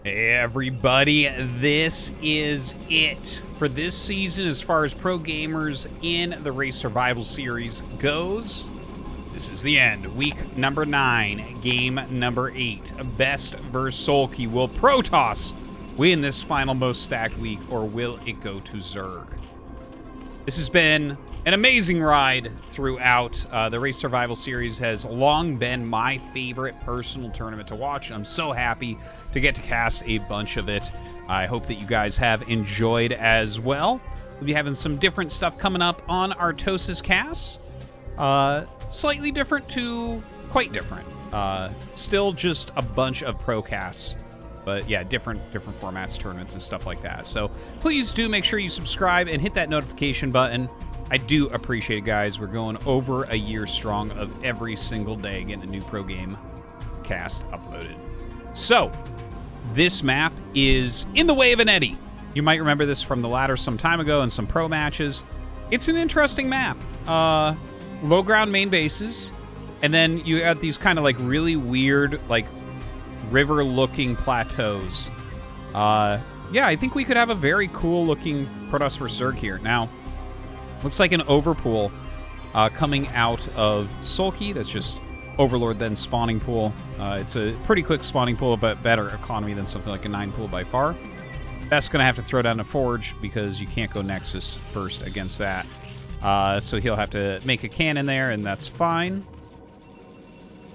Hey everybody, this is it for this season as far as pro gamers in the Race Survival Series goes. This is the end. Week number 9, game number 8. BeSt vs. Soulkey. Will Protoss win this final most stacked week, or will it go to Zerg? This has been an amazing ride throughout. The Race Survival Series has long been my favorite personal tournament to watch. I'm so happy to get to cast a bunch of it. I hope that you guys have enjoyed as well. We'll be having some different stuff coming up on ArtosisCasts. Slightly different to quite different. Still just a bunch of pro casts. But yeah, different formats, tournaments, and stuff like that. So please do make sure you subscribe and hit that notification button. I do appreciate it, guys. We're going over a year strong of every single day getting a new pro game cast uploaded. So this map is In the Way of an Eddy. You might remember this from the ladder some time ago in some pro matches. It's an interesting map. Low ground main bases, and then you have these kind of like really weird like river-looking plateaus. Yeah, I think we could have a very cool-looking Protoss vs. Zerg here. Now, looks like an overpool coming out of Soulkey. That's just Overlord, then spawning pool. It's a pretty quick spawning pool, but better economy than something like a 9 pool by far. That's going to have to throw down a Forge because you can't go Nexus first against that. So he'll have to make a cannon there, and that's fine.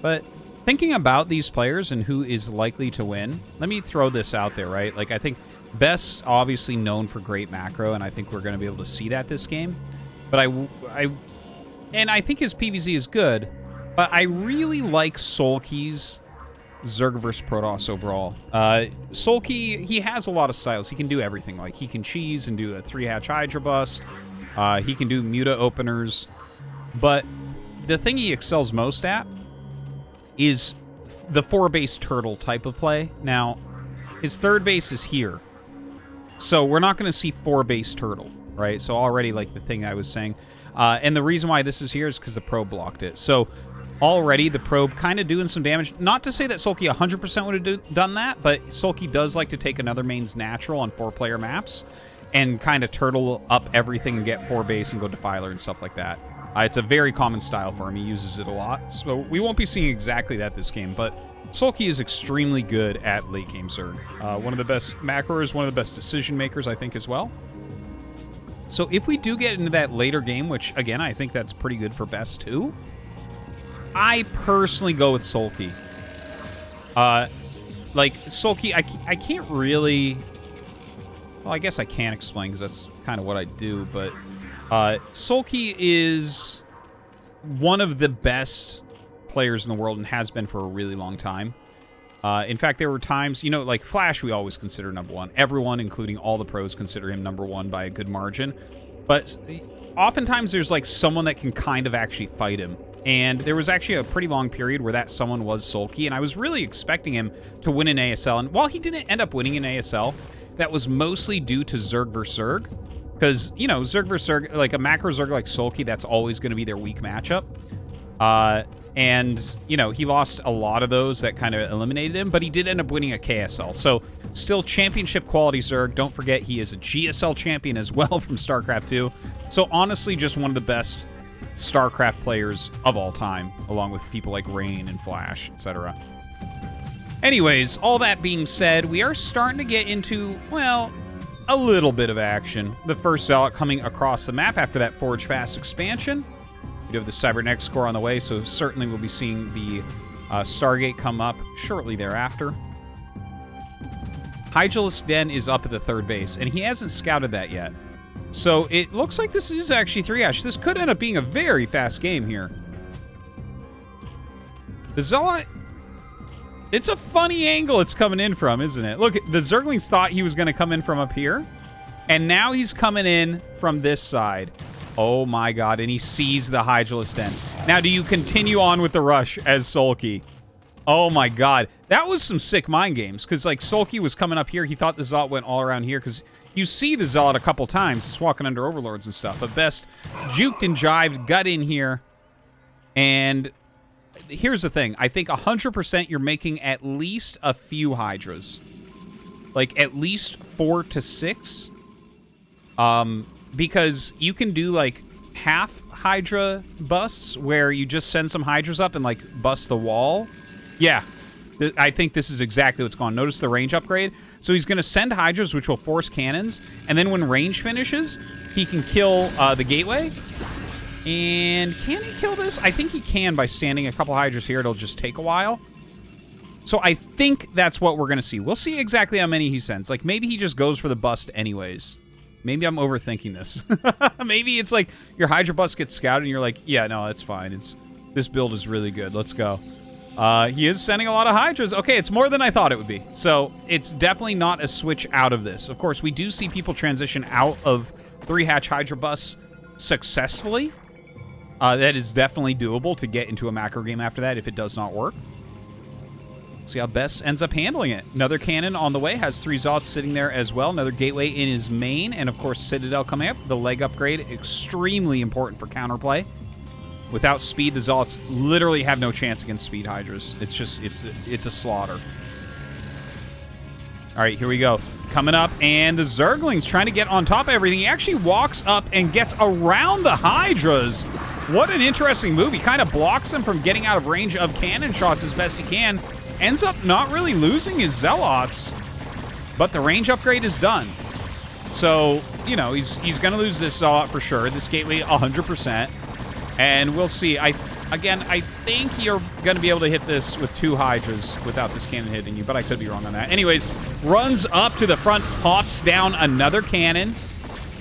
But thinking about these players and who is likely to win, let me throw this out there, right? Like, I think BeSt obviously known for great macro, and I think we're going to be able to see that this game. But I think his PvZ is good, but I really like Soulkey's Zerg vs. Protoss overall. Soulkey, he has a lot of styles. He can do everything. Like, he can cheese and do a 3-hatch Hydra bust. He can do Muta openers. But the thing he excels most at is the 4-base turtle type of play. Now, his third base is here. So we're not going to see 4-base turtle, right? So already, like the thing I was saying. And the reason why this is here is because the probe blocked it. So already the probe kind of doing some damage. Not to say that Soulkey 100% would have done that, but Soulkey does like to take another main's natural on 4-player maps and kind of turtle up everything and get 4-base and go Defiler and stuff like that. It's a very common style for him. He uses it a lot. So we won't be seeing exactly that this game, but Soulkey is extremely good at late game Zerg. One of the best macros, one of the best decision makers, I think, as well. So if we do get into that later game, which, again, I think that's pretty good for BeSt too, I personally go with Soulkey. Like, Soulkey, I can't really... Well, I guess I can explain because that's kind of what I do, but Soulkey is one of the best players in the world and has been for a really long time. In fact, there were times, you know, like Flash we always consider #1. Everyone, including all the pros, consider him #1 by a good margin. But oftentimes there's like someone that can kind of actually fight him. And there was actually a pretty long period where that someone was Soulkey, and I was really expecting him to win an ASL. And while he didn't end up winning an ASL, that was mostly due to Zerg vs. Zerg. Because, you know, Zerg vs. Zerg, like a macro Zerg like Soulkey, that's always going to be their weak matchup. And, you know, he lost a lot of those that kind of eliminated him, but he did end up winning a KSL. So, still championship quality Zerg. Don't forget, he is a GSL champion as well from StarCraft 2. So, honestly, just one of the best StarCraft players of all time, along with people like Rain and Flash, etc. Anyways, all that being said, we are starting to get into, well, a little bit of action. The first Zealot coming across the map after that Forge Fast expansion. We do have the Cybernetic score on the way, so certainly we'll be seeing the Stargate come up shortly thereafter. Hydralisk Den is up at the 3rd base, and he hasn't scouted that yet. So it looks like this is actually 3-hatch. This could end up being a very fast game here. The Zealot... It's a funny angle it's coming in from, isn't it? Look, the Zerglings thought he was going to come in from up here, and now he's coming in from this side. Oh my god, and he sees the Hydralisk Den. Now, do you continue on with the rush as Soulkey? Oh my god. That was some sick mind games, because, like, Soulkey was coming up here. He thought the Zealot went all around here, because you see the Zealot a couple times. It's walking under Overlords and stuff. But BeSt juked and jived, got in here, and here's the thing. I think 100% you're making at least a few Hydras. Like, at least 4 to 6. Because you can do, like, half Hydra busts where you just send some Hydras up and, like, bust the wall. Yeah. I think this is exactly what's going on. Notice the range upgrade. So he's going to send Hydras, which will force cannons. And then when range finishes, he can kill the gateway. And can he kill this? I think he can by standing a couple Hydras here. It'll just take a while. So I think that's what we're going to see. We'll see exactly how many he sends. Like, maybe he just goes for the bust anyways. Maybe I'm overthinking this. Maybe it's like your Hydra bust gets scouted and you're like, yeah, no, it's fine. This build is really good. Let's go. He is sending a lot of Hydras. Okay, it's more than I thought it would be. So it's definitely not a switch out of this. Of course, we do see people transition out of 3-hatch Hydra busts successfully. That is definitely doable to get into a macro game after that if it does not work. See how BeSt ends up handling it. Another cannon on the way. Has 3 Zots sitting there as well. Another gateway in his main. And, of course, Citadel coming up. The leg upgrade, extremely important for counterplay. Without speed, the Zots literally have no chance against speed Hydras. It's just, it's a slaughter. All right, here we go. Coming up, and the Zergling's trying to get on top of everything. He actually walks up and gets around the Hydras. What an interesting move. He kind of blocks them from getting out of range of cannon shots as best he can. Ends up not really losing his Zealots, but the range upgrade is done. So, you know, he's going to lose this Zealot for sure. This gateway, 100%. And we'll see. I think you're going to be able to hit this with 2 Hydras without this cannon hitting you, but I could be wrong on that. Anyways, runs up to the front, pops down another cannon.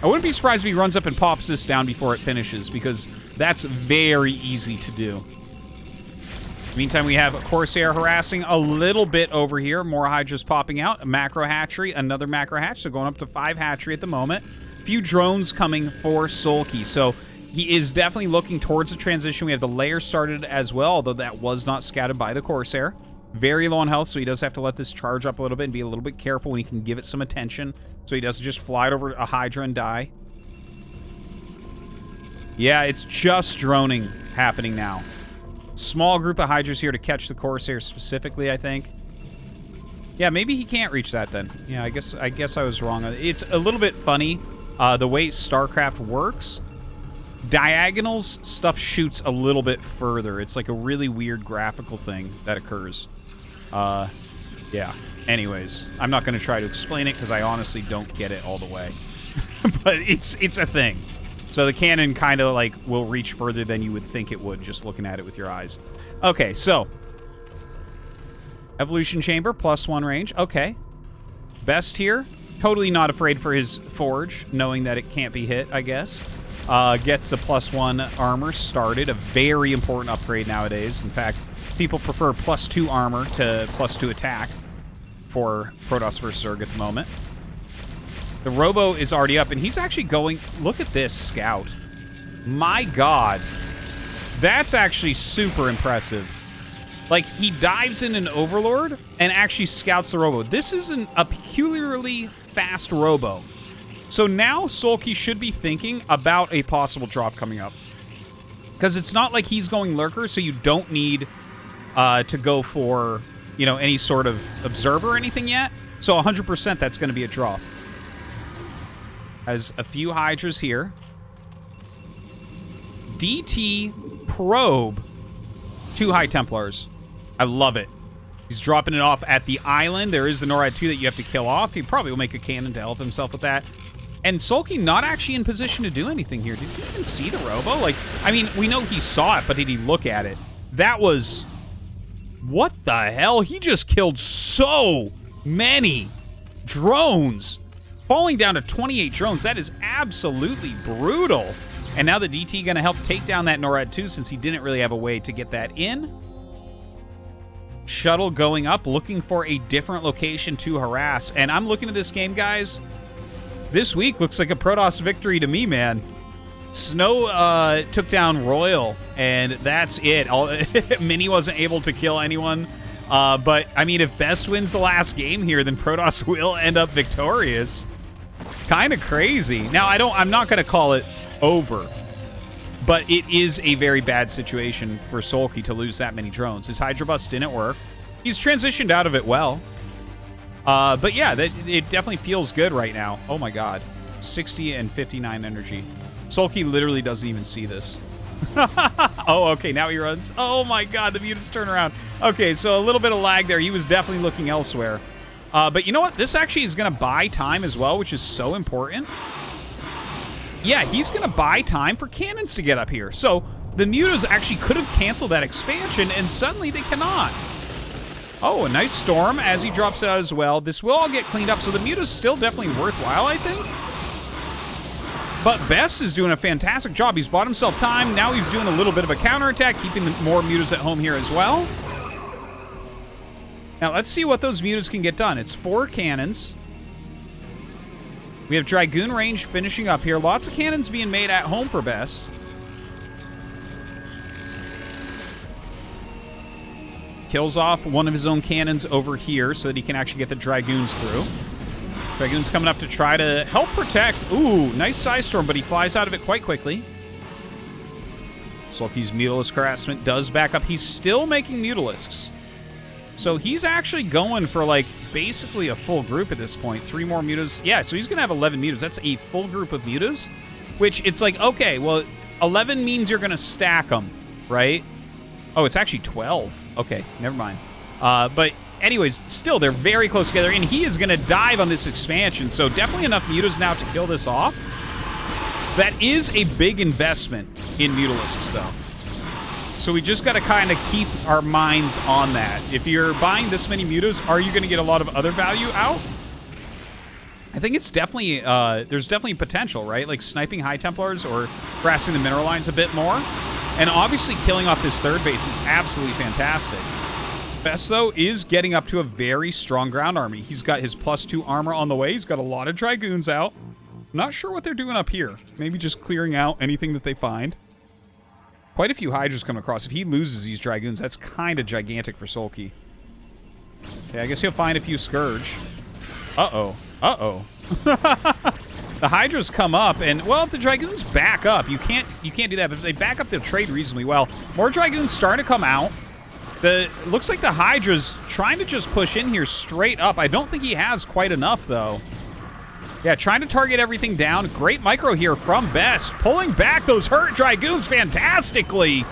I wouldn't be surprised if he runs up and pops this down before it finishes, because that's very easy to do. Meantime, we have Corsair harassing a little bit over here. More Hydras popping out. A macro hatchery, another macro hatch, so going up to 5 hatchery at the moment. A few drones coming for Soulkey, so he is definitely looking towards the transition. We have the layer started as well, although that was not scouted by the Corsair. Very low on health, so he does have to let this charge up a little bit and be a little bit careful when he can give it some attention, so he doesn't just fly it over a Hydra and die. Yeah, it's just droning happening now. Small group of Hydras here to catch the Corsair specifically, I think. Yeah, maybe he can't reach that then. Yeah, I guess I was wrong. It's a little bit funny the way StarCraft works. Diagonals, stuff shoots a little bit further. It's like a really weird graphical thing that occurs. Yeah. Anyways, I'm not going to try to explain it because I honestly don't get it all the way. But it's a thing. So the cannon kind of like will reach further than you would think it would just looking at it with your eyes. Okay, so Evolution Chamber, +1 range. Okay. BeSt here. Totally not afraid for his Forge, knowing that it can't be hit, I guess. Gets the +1 armor started. A very important upgrade nowadays. In fact, people prefer +2 armor to +2 attack for Protoss vs. Zerg at the moment. The Robo is already up, and he's actually going... Look at this scout. My God. That's actually super impressive. Like, he dives in an Overlord and actually scouts the Robo. This is a peculiarly fast Robo. So now Soulkey should be thinking about a possible drop coming up. Because it's not like he's going Lurker, so you don't need to go for, you know, any sort of Observer or anything yet. So 100% that's going to be a drop. Has a few Hydras here. DT Probe. 2 High Templars. I love it. He's dropping it off at the island. There is the NORAD 2 that you have to kill off. He probably will make a cannon to help himself with that. And Soulkey not actually in position to do anything here. Did you even see the Robo? Like, I mean, we know he saw it, but did he look at it? That was... What the hell? He just killed so many drones. Falling down to 28 drones. That is absolutely brutal. And now the DT going to help take down that NORAD 2 since he didn't really have a way to get that in. Shuttle going up, looking for a different location to harass. And I'm looking at this game, guys. This week looks like a Protoss victory to me, man. Snow took down Royal, and that's it. Mini wasn't able to kill anyone. But, I mean, if BeSt wins the last game here, then Protoss will end up victorious. Kind of crazy. Now, I'm not going to call it over. But it is a very bad situation for Soulkey to lose that many drones. His Hydra Bust didn't work. He's transitioned out of it well. But yeah, it definitely feels good right now. Oh my god. 60 and 59 energy. Soulkey literally doesn't even see this. Oh, okay, now he runs. Oh my god, the Mutas turn around. Okay, so a little bit of lag there. He was definitely looking elsewhere. But you know what? This actually is going to buy time as well, which is so important. Yeah, he's going to buy time for cannons to get up here. So the Mutas actually could have canceled that expansion, and suddenly they cannot. Oh, a nice storm as he drops it out as well. This will all get cleaned up, so the Muta's still definitely worthwhile, I think. But BeSt is doing a fantastic job. He's bought himself time. Now he's doing a little bit of a counterattack, keeping more Mutas at home here as well. Now, let's see what those Mutas can get done. It's 4 cannons. We have Dragoon range finishing up here. Lots of cannons being made at home for BeSt. Kills off one of his own cannons over here so that he can actually get the Dragoons through. Dragoon's coming up to try to help protect. Ooh, nice Side Storm, but he flies out of it quite quickly. Soulkey's Mutalisk harassment does back up. He's still making Mutalisks. So he's actually going for, like, basically a full group at this point. 3 more Mutas. Yeah, so he's going to have 11 Mutas. That's a full group of Mutas, which it's like, okay, well, 11 means you're going to stack them, right? Oh, it's actually 12. Okay, never mind. But anyways, still, they're very close together, and he is going to dive on this expansion, so definitely enough Mutas now to kill this off. That is a big investment in Mutalisks, though. So we just got to kind of keep our minds on that. If you're buying this many Mutas, are you going to get a lot of other value out? I think it's definitely, there's definitely potential, right? Like sniping High Templars or harassing the mineral lines a bit more. And obviously killing off this third base is absolutely fantastic. BeSt, though, is getting up to a very strong ground army. He's got his +2 armor on the way. He's got a lot of Dragoons out. I'm not sure what they're doing up here. Maybe just clearing out anything that they find. Quite a few Hydras come across. If he loses these Dragoons, that's kind of gigantic for Soulkey. Okay, I guess he'll find a few Scourge. Uh-oh. Uh-oh. The Hydras come up, and, well, if the Dragoons back up, you can't do that, but if they back up, they'll trade reasonably well. More Dragoons starting to come out. Looks like the Hydra's trying to just push in here straight up. I don't think he has quite enough, though. Yeah, trying to target everything down. Great micro here from BeSt. Pulling back those hurt Dragoons fantastically.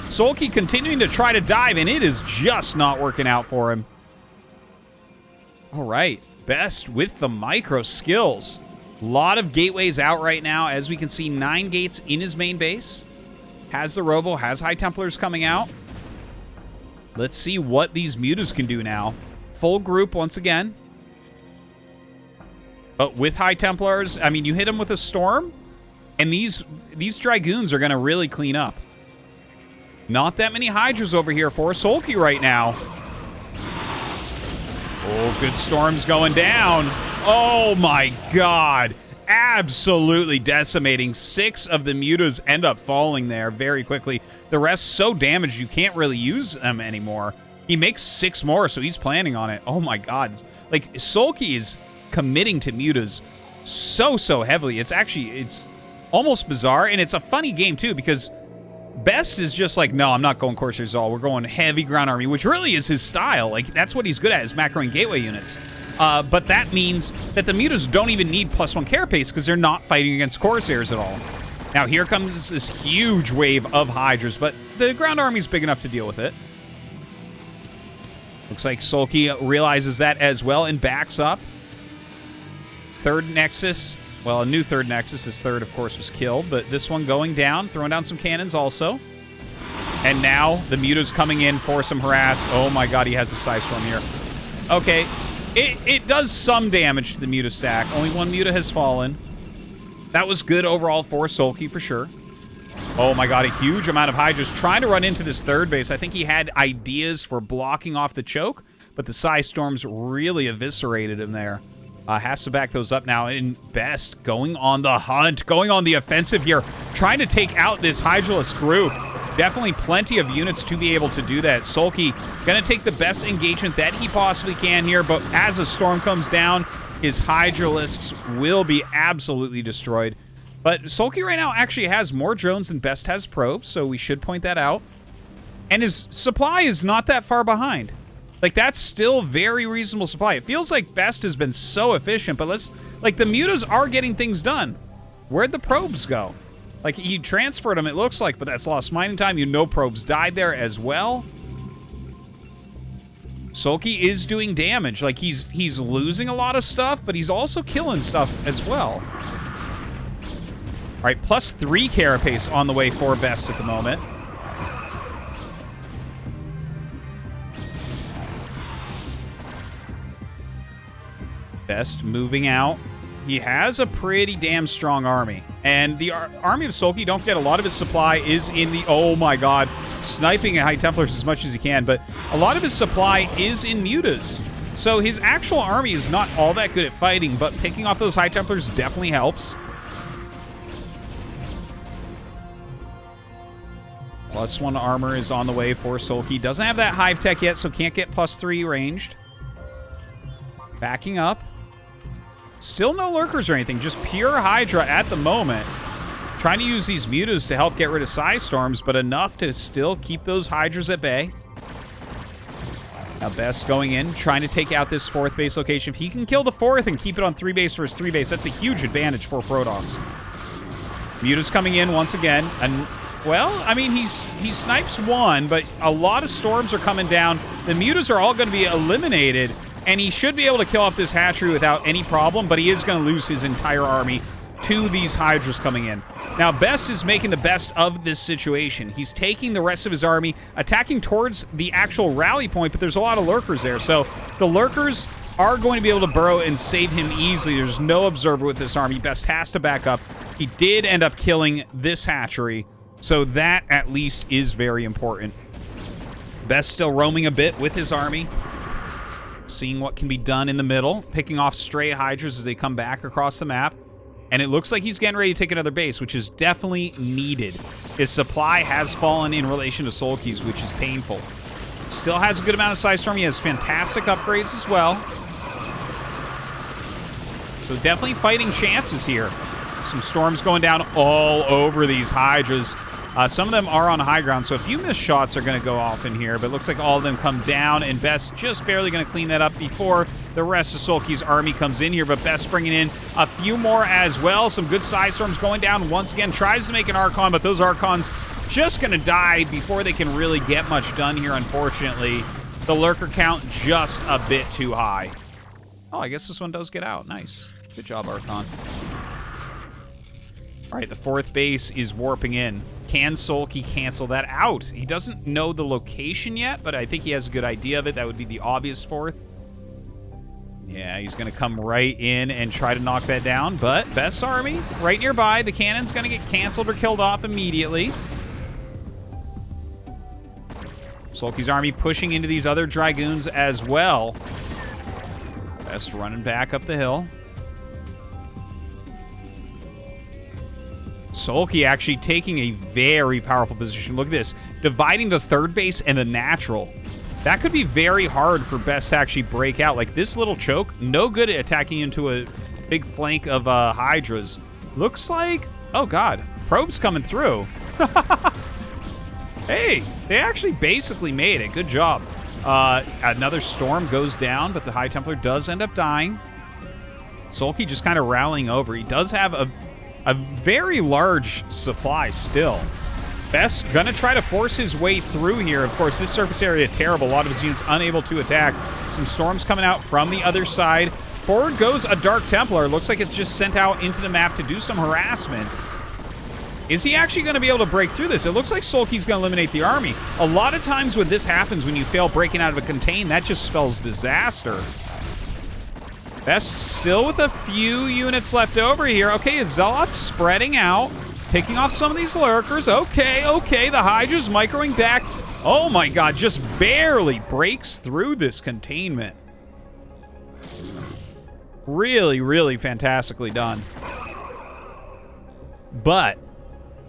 Soulkey continuing to try to dive, and it is just not working out for him. All right, BeSt with the micro skills. A lot of gateways out right now. As we can see, 9 gates in his main base. Has the Robo, has High Templars coming out. Let's see what these Mutas can do now. Full group once again. But with High Templars, I mean, you hit them with a Storm, and these Dragoons are going to really clean up. Not that many Hydras over here for Soulkey right now. Oh, good Storms going down. Oh, my God. Absolutely decimating. 6 of the Mutas end up falling there very quickly. The rest so damaged you can't really use them anymore. He makes 6 more, so he's planning on it. Oh, my God. Like, Soulkey is committing to Mutas so heavily. It's almost bizarre, and it's a funny game, too, because BeSt is just like, no, I'm not going Corsairs at all. We're going heavy ground army, which really is his style. Like, that's what he's good at, is macroing gateway units. But that means that the Mutas don't even need +1 carapace because they're not fighting against Corsairs at all. Now, here comes this huge wave of Hydras, but the ground army's big enough to deal with it. Looks like Soulkey realizes that as well and backs up. Third Nexus. Well, a new third Nexus. His third, of course, was killed, but this one going down, throwing down some cannons also. And now the Muta's coming in for some harass. Oh my God, he has a Side Storm here. Okay, it does some damage to the Muta stack. Only 1 Muta has fallen. That was good overall for Soulkey, for sure. Oh my God, a huge amount of Hydras trying to run into this third base. I think he had ideas for blocking off the choke, but the Side Storms really eviscerated him there. Has to back those up now. And BeSt going on the hunt, going on the offensive here, trying to take out this Hydraless group. Definitely plenty of units to be able to do that. Soulkey going to take the best engagement that he possibly can here, but as a storm comes down, his Hydralisks will be absolutely destroyed. But Soulkey right now actually has more drones than BeSt has probes, so we should point that out. And his supply is not that far behind. Like, that's still very reasonable supply. It feels like BeSt has been so efficient, but like, the mutas are getting things done. Where'd the probes go? Like, he transferred them, it looks like, but that's lost mining time. You know probes died there as well. Soulkey is doing damage. Like, he's losing a lot of stuff, but he's also killing stuff as well. All right, +3 carapace on the way for BeSt at the moment. BeSt moving out. He has a pretty damn strong army. And the army of Soulkey, don't forget, a lot of his supply is in the... Oh my god. Sniping at High Templars as much as he can, but a lot of his supply is in mutas. So his actual army is not all that good at fighting, but picking off those High Templars definitely helps. +1 armor is on the way for Soulkey. Doesn't have that Hive Tech yet, so can't get +3 ranged. Backing up. Still no lurkers or anything, just pure Hydra at the moment. Trying to use these mutas to help get rid of Psy Storms, but enough to still keep those Hydras at bay. Now BeSt going in, trying to take out this 4th base location. If he can kill the 4th and keep it on 3 base for his 3 base, that's a huge advantage for Protoss. Mutas coming in once again, and well, I mean, he snipes 1, but a lot of Storms are coming down. The mutas are all going to be eliminated, and he should be able to kill off this hatchery without any problem, but he is going to lose his entire army to these Hydras coming in. Now, BeSt is making the best of this situation. He's taking the rest of his army, attacking towards the actual rally point, but there's a lot of lurkers there. So the lurkers are going to be able to burrow and save him easily. There's no observer with this army. BeSt has to back up. He did end up killing this hatchery, so that at least is very important. BeSt still roaming a bit with his army, seeing what can be done in the middle, picking off stray Hydras as they come back across the map. And it looks like he's getting ready to take another base, which is definitely needed. His supply has fallen in relation to Soulkey's, which is painful. Still has a good amount of Psystorm. He has fantastic upgrades as well. So definitely fighting chances here. Some Storms going down all over these Hydras. Some of them are on high ground, so a few missed shots are going to go off in here, but it looks like all of them come down, and BeSt just barely going to clean that up before the rest of Soulkey's army comes in here, but BeSt bringing in a few more as well. Some good Psystorms going down once again. Tries to make an Archon, but those Archons just going to die before they can really get much done here, unfortunately. The Lurker count just a bit too high. Oh, I guess this one does get out. Nice. Good job, Archon. All right, the 4th base is warping in. Can Soulkey cancel that out? He doesn't know the location yet, but I think he has a good idea of it. That would be the obvious 4th. Yeah, he's going to come right in and try to knock that down, but BeSt's army right nearby. The cannon's going to get canceled or killed off immediately. Soulkey's army pushing into these other Dragoons as well. BeSt running back up the hill. Soulkey actually taking a very powerful position. Look at this. Dividing the 3rd base and the natural. That could be very hard for BeSt to actually break out. Like, this little choke, no good at attacking into a big flank of Hydras. Looks like... Oh, God. Probe's coming through. Hey, they actually basically made it. Good job. Another Storm goes down, but the High Templar does end up dying. Soulkey just kind of rallying over. He does have a very large supply still. BeSt gonna try to force his way through here. Of course, this surface area terrible. A lot of his units unable to attack. Some Storms coming out from the other side. Forward goes a Dark Templar. Looks like it's just sent out into the map to do some harassment. Is he actually going to be able to break through this? It looks like Soulkey's going to eliminate the army. A lot of times when this happens, when you fail breaking out of a contain, that just spells disaster. BeSt still with a few units left over here. Okay, his Zealot's spreading out, picking off some of these lurkers. Okay, the Hydra's microing back. Oh my god, just barely breaks through this containment. Really, really fantastically done. But,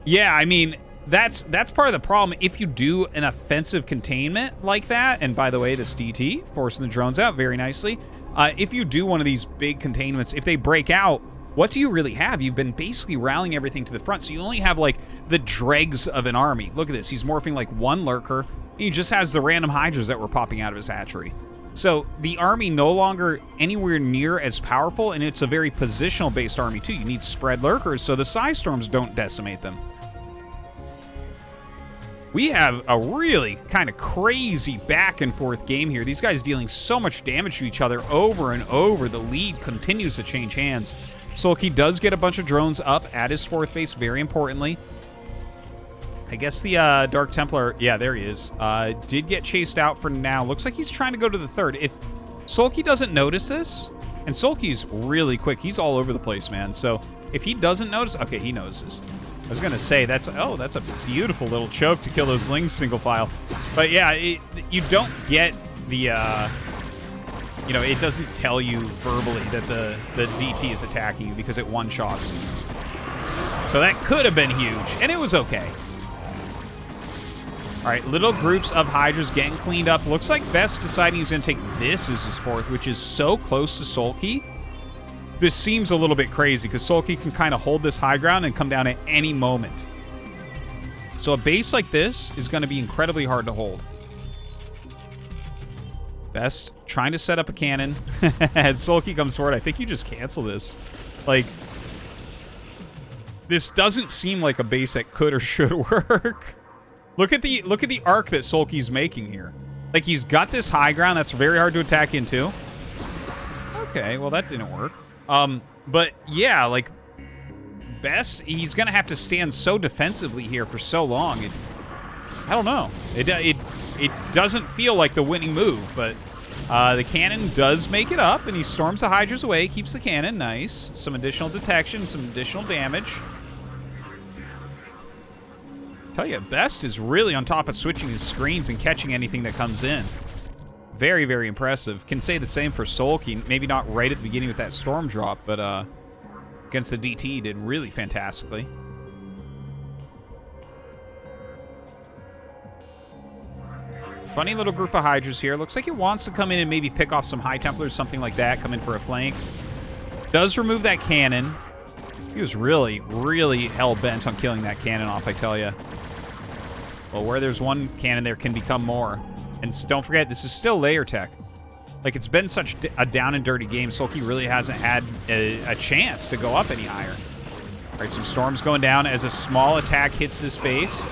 yeah, I mean, that's part of the problem. If you do an offensive containment like that, and by the way, this DT, forcing the drones out very nicely. If you do one of these big containments, if they break out, what do you really have? You've been basically rallying everything to the front, so you only have, like, the dregs of an army. Look at this. He's morphing, like, one lurker He just has the random Hydras that were popping out of his hatchery. So the army no longer anywhere near as powerful, and it's a very positional-based army, too. You need spread lurkers so the Psystorms don't decimate them. We have a really kind of crazy back-and-forth game here. These guys dealing so much damage to each other over and over. The lead continues to change hands. Soulkey does get a bunch of drones up at his 4th base, very importantly. I guess the Dark Templar, yeah, there he is, did get chased out for now. Looks like he's trying to go to the 3rd. If Soulkey doesn't notice this, and Soulkey's really quick, he's all over the place, man. So if he doesn't notice, okay, he notices. I was going to say, that's a beautiful little choke to kill those Lings single file. But yeah, you don't get the, you know, it doesn't tell you verbally that the DT is attacking you because it one-shots. So that could have been huge, and it was okay. All right, little groups of Hydras getting cleaned up. Looks like BeSt deciding he's going to take this as his 4th, which is so close to Soulkey. This seems a little bit crazy because Soulkey can kind of hold this high ground and come down at any moment. So a base like this is going to be incredibly hard to hold. BeSt trying to set up a cannon. As Soulkey comes forward, I think you just cancel this. Like, this doesn't seem like a base that could or should work. Look at the arc that Soulkey's making here. Like, he's got this high ground that's very hard to attack into. Okay, well, that didn't work. But yeah, like, BeSt, he's gonna have to stand so defensively here for so long. I don't know. It doesn't feel like the winning move, but the cannon does make it up, and he storms the Hydras away, keeps the cannon. Nice. Some additional detection, some additional damage. Tell you, BeSt is really on top of switching his screens and catching anything that comes in. Very, very impressive. Can say the same for Soulkey. Maybe not right at the beginning with that storm drop, but against the DT, he did really fantastically. Funny little group of Hydras here. Looks like he wants to come in and maybe pick off some High Templars, something like that, come in for a flank. Does remove that cannon. He was really, really hell-bent on killing that cannon off, I tell you. Well, where there's one cannon, there can become more. And don't forget, this is still layer tech. Like, it's been such a down and dirty game. Soulkey really hasn't had a chance to go up any higher. All right, some storms going down as a small attack hits this base.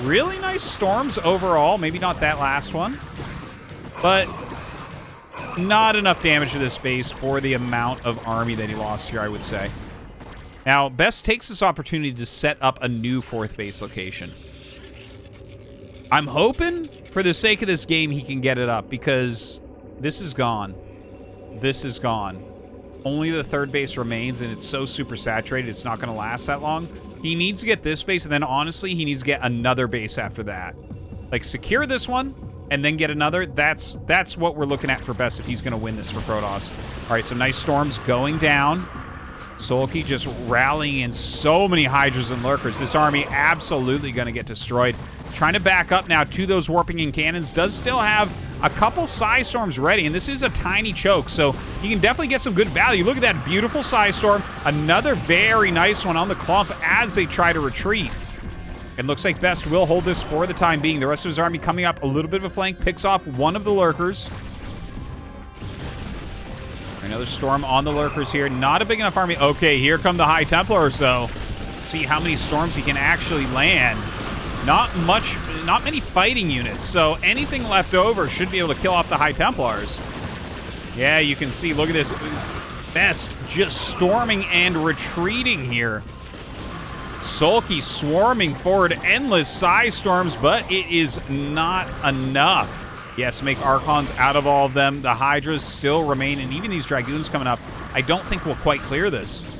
Really nice storms overall. Maybe not that last one. But not enough damage to this base for the amount of army that he lost here, I would say. Now, BeSt takes this opportunity to set up a new 4th base location. I'm hoping, for the sake of this game, he can get it up, because this is gone. This is gone. Only the 3rd base remains, and it's so super saturated, it's not going to last that long. He needs to get this base, and then, honestly, he needs to get another base after that. Like, secure this one, and then get another. That's what we're looking at for BeSt if he's going to win this for Protoss. All right, some nice storms going down. Soulkey just rallying in so many Hydras and Lurkers. This army absolutely going to get destroyed. Trying to back up now to those warping in cannons. Does still have a couple Psystorms ready, and this is a tiny choke, so he can definitely get some good value. Look at that beautiful Psystorm. Another very nice one on the clump as they try to retreat. It looks like BeSt will hold this for the time being. The rest of his army coming up a little bit of a flank. Picks off one of the Lurkers. Another storm on the Lurkers here. Not a big enough army. Okay, here come the High Templars, though. See how many storms he can actually land. Not many fighting units, so anything left over should be able to kill off the High Templars. Yeah, you can see, look at this. BeSt just storming and retreating here. Soulkey swarming forward, endless Psy storms, but it is not enough. Yes, make Archons out of all of them. The Hydras still remain, and even these Dragoons coming up, I don't think we'll quite clear this.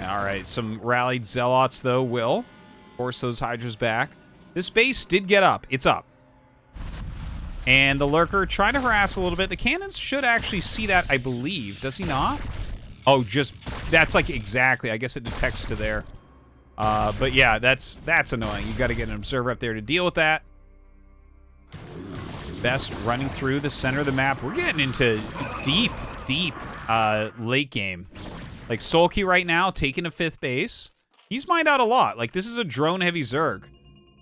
All right, some rallied Zealots, though, will force those Hydras back. This base did get up. It's up. And the Lurker trying to harass a little bit. The cannons should actually see that, I believe. Does he not? Oh, just... That's, like, exactly. I guess it detects to there. But, yeah, that's annoying. You got to get an Observer up there to deal with that. BeSt running through the center of the map. We're getting into deep, deep late game. Like, Soulkey right now taking a 5th base. He's mined out a lot. Like, this is a drone-heavy Zerg.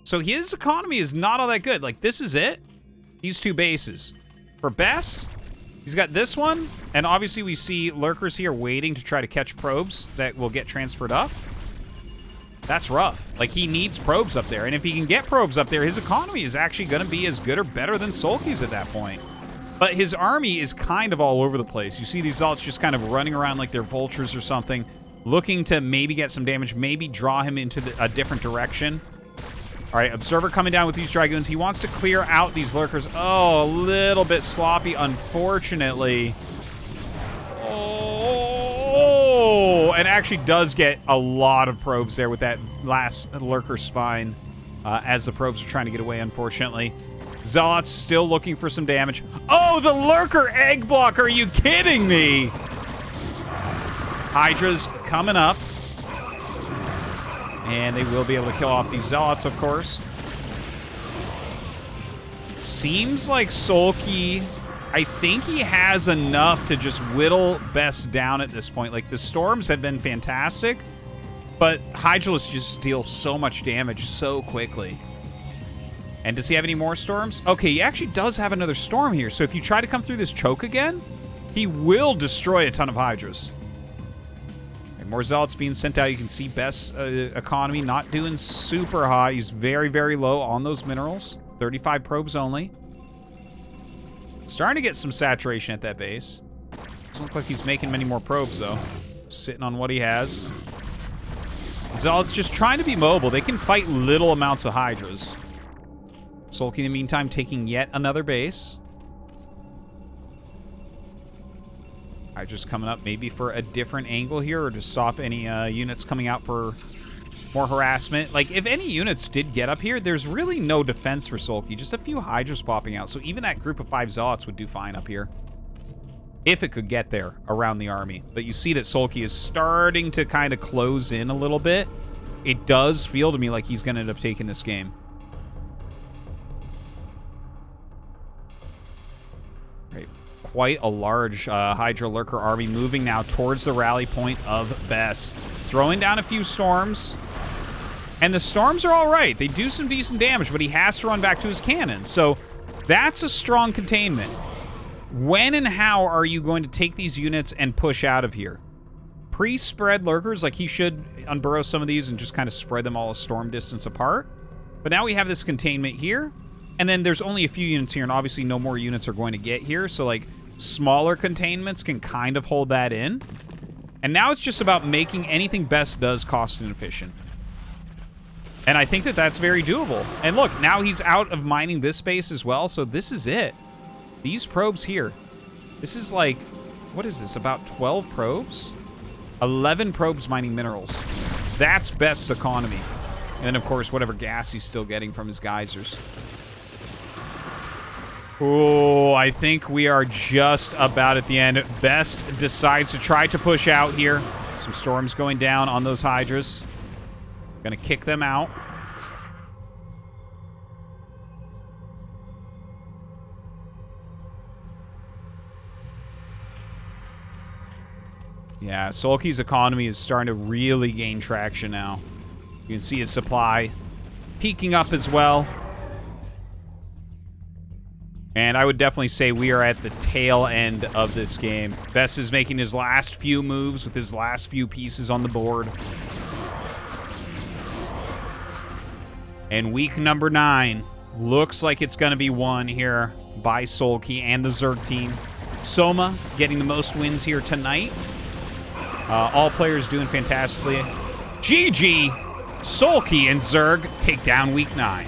So his economy is not all that good. Like, this is it. These 2 bases. For BeSt, he's got this one. And obviously we see lurkers here waiting to try to catch probes that will get transferred up. That's rough. Like, he needs probes up there. And if he can get probes up there, his economy is actually going to be as good or better than Soulkey's at that point. But his army is kind of all over the place. You see these zealots just kind of running around like they're vultures or something, looking to maybe get some damage, maybe draw him into a different direction. All right, Observer coming down with these Dragoons. He wants to clear out these lurkers. Oh, a little bit sloppy, unfortunately. Oh, and actually does get a lot of probes there with that last lurker spine as the probes are trying to get away, unfortunately. Zealots still looking for some damage. Oh, the lurker egg block. Are you kidding me? Hydra's coming up. And they will be able to kill off these zealots, of course. Seems like Soulkey, I think he has enough to just whittle BeSt down at this point. Like, the storms have been fantastic, but Hydralisk just deals so much damage so quickly. And does he have any more storms? Okay, he actually does have another storm here. So if you try to come through this choke again, he will destroy a ton of Hydras. And more zealots being sent out. You can see BeSt's economy not doing super high. He's very, very low on those minerals. 35 probes only. Starting to get some saturation at that base. Doesn't look like he's making many more probes, though. Sitting on what he has. Zealots just trying to be mobile. They can fight little amounts of Hydras. Soulkey, in the meantime, taking yet another base. Hydra's coming up maybe for a different angle here or to stop any units coming out for more harassment. Like, if any units did get up here, there's really no defense for Soulkey. Just a few Hydras popping out. So even that group of 5 Zealots would do fine up here. If it could get there around the army. But you see that Soulkey is starting to kind of close in a little bit. It does feel to me like he's going to end up taking this game. Quite a large Hydra Lurker army moving now towards the rally point of BeSt. Throwing down a few storms. And the storms are all right. They do some decent damage, but he has to run back to his cannons. So that's a strong containment. When and how are you going to take these units and push out of here? Pre-spread Lurkers, like he should unburrow some of these and just kind of spread them all a storm distance apart. But now we have this containment here. And then there's only a few units here, and obviously no more units are going to get here. So, like, smaller containments can kind of hold that in. And now it's just about making anything BeSt does cost inefficient. And I think that that's very doable. And look, now he's out of mining this space as well, so this is it. These probes here. This is like, what is this, about 12 probes? 11 probes mining minerals. That's BeSt's economy. And then, of course, whatever gas he's still getting from his geysers. Oh, I think we are just about at the end. BeSt decides to try to push out here. Some storms going down on those Hydras. Gonna kick them out. Yeah, Soulkey's economy is starting to really gain traction now. You can see his supply peaking up as well. And I would definitely say we are at the tail end of this game. BeSt is making his last few moves with his last few pieces on the board. And week number 9 looks like it's going to be won here by Soulkey and the Zerg team. Soma getting the most wins here tonight. All players doing fantastically. GG! Soulkey and Zerg take down week 9.